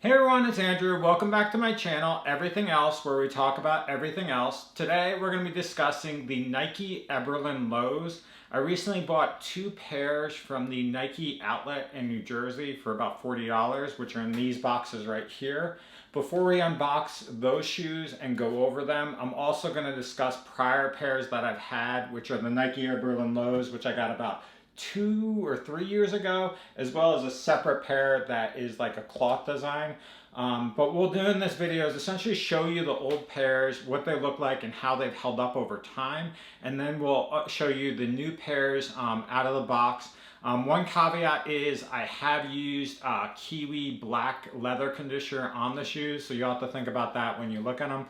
Hey everyone, it's Andrew. Welcome back to my channel, Everything Else, where we talk about everything else. Today we're going to be discussing the Nike Ebernon Lows. I recently bought two pairs from the Nike outlet in New Jersey for about $40, which are in these boxes right here. Before we unbox those shoes and go over them, I'm also going to discuss prior pairs that I've had, which are the Nike Ebernon Lows, which I got about 2 or 3 years ago, as well as a separate pair that is like a cloth design. But we'll do in this video is essentially show you the old pairs, what they look like and how they've held up over time. And then we'll show you the new pairs out of the box. One caveat is I have used Kiwi black leather conditioner on the shoes, so you'll have to think about that when you look at them.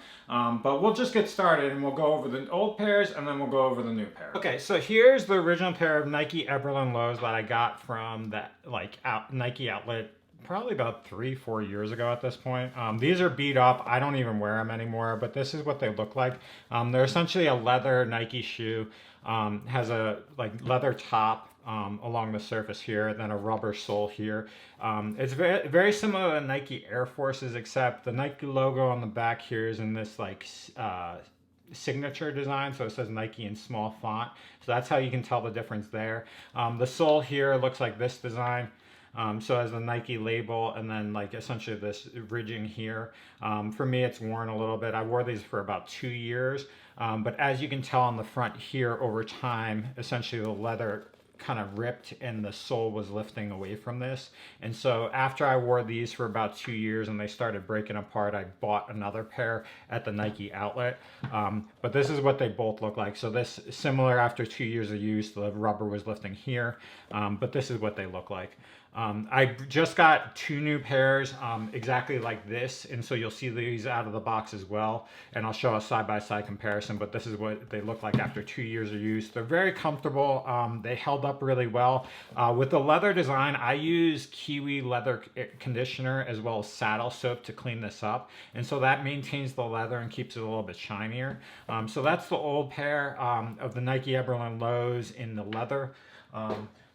But we'll just get started and we'll go over the old pairs and then we'll go over the new pair. Okay, so here's the original pair of Nike Ebernon Lows that I got from that Nike outlet probably about 3-4 years ago at this point. These are beat up. I don't even wear them anymore, but this is what they look like. They're essentially a leather Nike shoe. Has a leather top along the surface here, then a rubber sole here. It's very, very similar to Nike Air Forces, except the Nike logo on the back here is in this signature design, so it says Nike in small font. So that's how you can tell the difference there. The sole here looks like this design. So as the Nike label and then essentially this ridging here. For me, it's worn a little bit. I wore these for about 2 years, but as you can tell on the front here over time, essentially the leather kind of ripped and the sole was lifting away from this. And so after I wore these for about 2 years and they started breaking apart, I bought another pair at the Nike outlet. But this is what they both look like. So this similar after 2 years of use, the rubber was lifting here, but this is what they look like. I just got two new pairs exactly like this, and so you'll see these out of the box as well, and I'll show a side-by-side comparison, but this is what they look like after 2 years of use. They're very comfortable. They held up really well. With the leather design, I use Kiwi leather conditioner as well as saddle soap to clean this up, and so that maintains the leather and keeps it a little bit shinier. So that's the old pair of the Nike Ebernon Lows in the leather.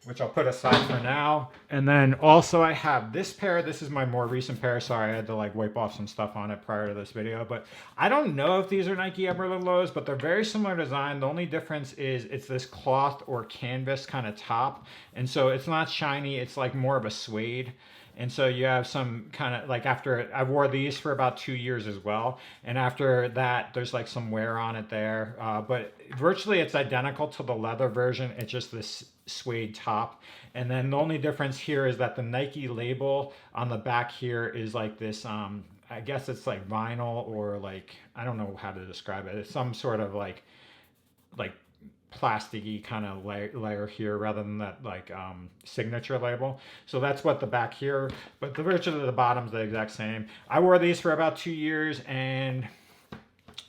Which I'll put aside for now. And then also I have this pair. This is my more recent pair. Sorry, I had to wipe off some stuff on it prior to this video. But I don't know if these are Nike Ebernon Lows, but they're very similar design. The only difference is it's this cloth or canvas kind of top. And so it's not shiny. It's more of a suede. And so you have some kind of after I wore these for about 2 years as well. And after that, there's some wear on it there. But virtually it's identical to the leather version. It's just this suede top. And then the only difference here is that the Nike label on the back here is this, I guess it's vinyl or I don't know how to describe it. It's some sort of like plasticky kind of layer here rather than that signature label. So that's what the back here, but the virtually the bottom's the exact same. I wore these for about 2 years and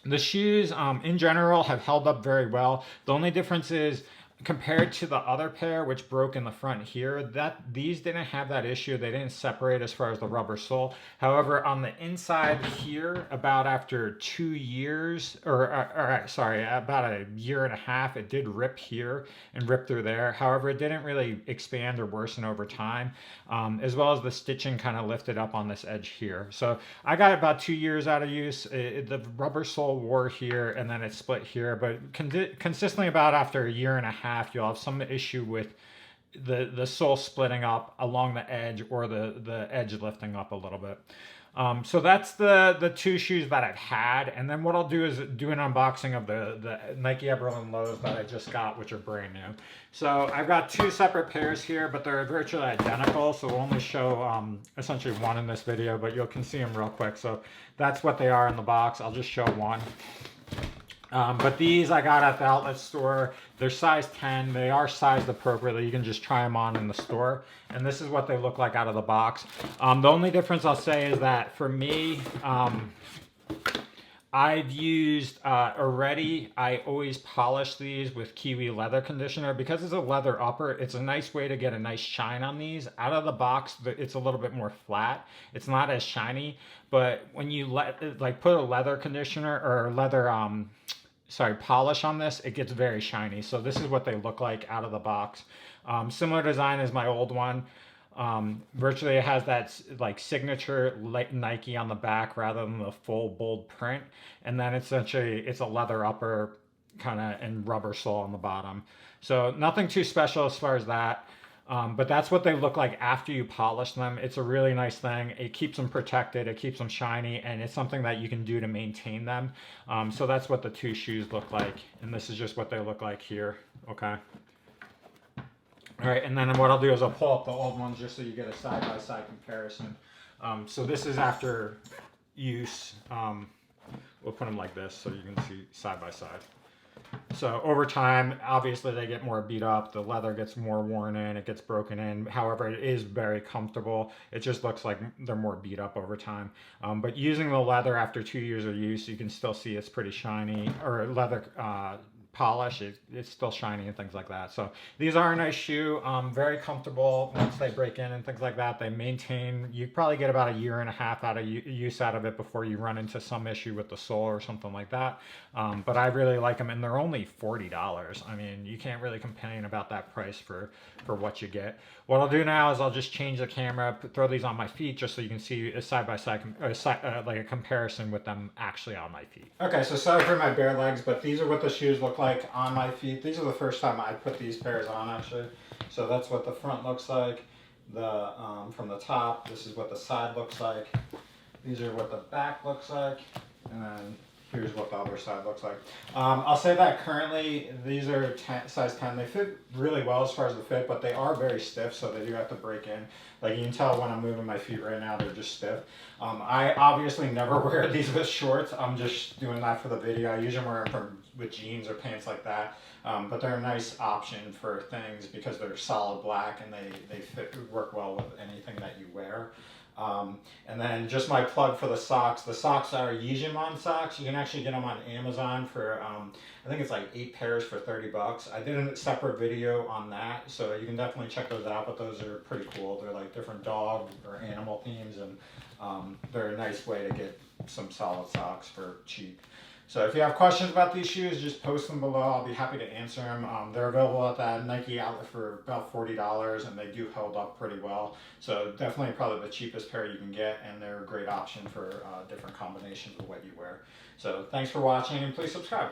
the shoes in general have held up very well. The only difference is compared to the other pair, which broke in the front here, that these didn't have that issue. They didn't separate as far as the rubber sole. However, on the inside here, about after 2 years, sorry, about a year and a half, it did rip here and rip through there. However, it didn't really expand or worsen over time, as well as the stitching kind of lifted up on this edge here. So I got about 2 years out of use. The rubber sole wore here and then it split here, but consistently about after a year and a half, you'll have some issue with the sole splitting up along the edge or the edge lifting up a little bit. So that's the two shoes that I've had, and then what I'll do is do an unboxing of the Nike Ebernon Lows that I just got, which are brand new. So I've got two separate pairs here, but they're virtually identical, so we'll only show essentially one in this video, but you can see them real quick. So that's what they are in the box. I'll just show one. But these I got at the outlet store. They're size 10. They are sized appropriately. You can just try them on in the store. And this is what they look like out of the box. The only difference I'll say is that for me, I've used already, I always polish these with Kiwi leather conditioner. Because it's a leather upper, it's a nice way to get a nice shine on these. Out of the box, it's a little bit more flat. It's not as shiny, but when you put a leather conditioner or leather polish on this, it gets very shiny. So this is what they look like out of the box. Similar design as my old one. Virtually it has that like signature Nike on the back rather than the full bold print, and then essentially it's a leather upper kind of and rubber sole on the bottom. So nothing too special as far as that. But that's what they look like after you polish them. It's a really nice thing. It keeps them protected, it keeps them shiny, and it's something that you can do to maintain them. So that's what the two shoes look like, and this is just what they look like here. Okay. All right, and then what I'll do is I'll pull up the old ones just so you get a side-by-side comparison. So this is after use. We'll put them like this so you can see side by side. So over time, obviously they get more beat up, the leather gets more worn in, it gets broken in. However, it is very comfortable. It just looks like they're more beat up over time. But using the leather after 2 years of use, you can still see it's pretty shiny, or leather polish, it's still shiny and things like that. So these are a nice shoe, very comfortable once they break in and things like that. They maintain, you probably get about 1.5 years out of use out of it before you run into some issue with the sole or something like that. But I really like them, and they're only $40. I mean, you can't really complain about that price for what you get. What I'll do now is I'll just change the camera, throw these on my feet just so you can see a side-by-side, like a comparison with them actually on my feet. Okay, so sorry for my bare legs, but these are what the shoes look like on my feet. These are the first time I put these pairs on, actually. So that's what the front looks like. The from the top, this is what the side looks like. These are what the back looks like, and then here's what the other side looks like. I'll say that currently these are size 10. They fit really well as far as the fit, but they are very stiff, so they do have to break in. Like you can tell when I'm moving my feet right now, they're just stiff. I obviously never wear these with shorts. I'm just doing that for the video. I usually wear them with jeans or pants like that. But they're a nice option for things because they're solid black and they work well with anything that you wear. And then just my plug for the socks. The socks are Yijimon socks. You can actually get them on Amazon for, I think it's like 8 pairs for $30. I did a separate video on that, so you can definitely check those out, but those are pretty cool. They're like different dog or animal themes, and they're a nice way to get some solid socks for cheap. So if you have questions about these shoes, just post them below. I'll be happy to answer them. They're available at that Nike outlet for about $40, and they do hold up pretty well. So definitely probably the cheapest pair you can get, and they're a great option for different combinations of what you wear. So thanks for watching, and please subscribe.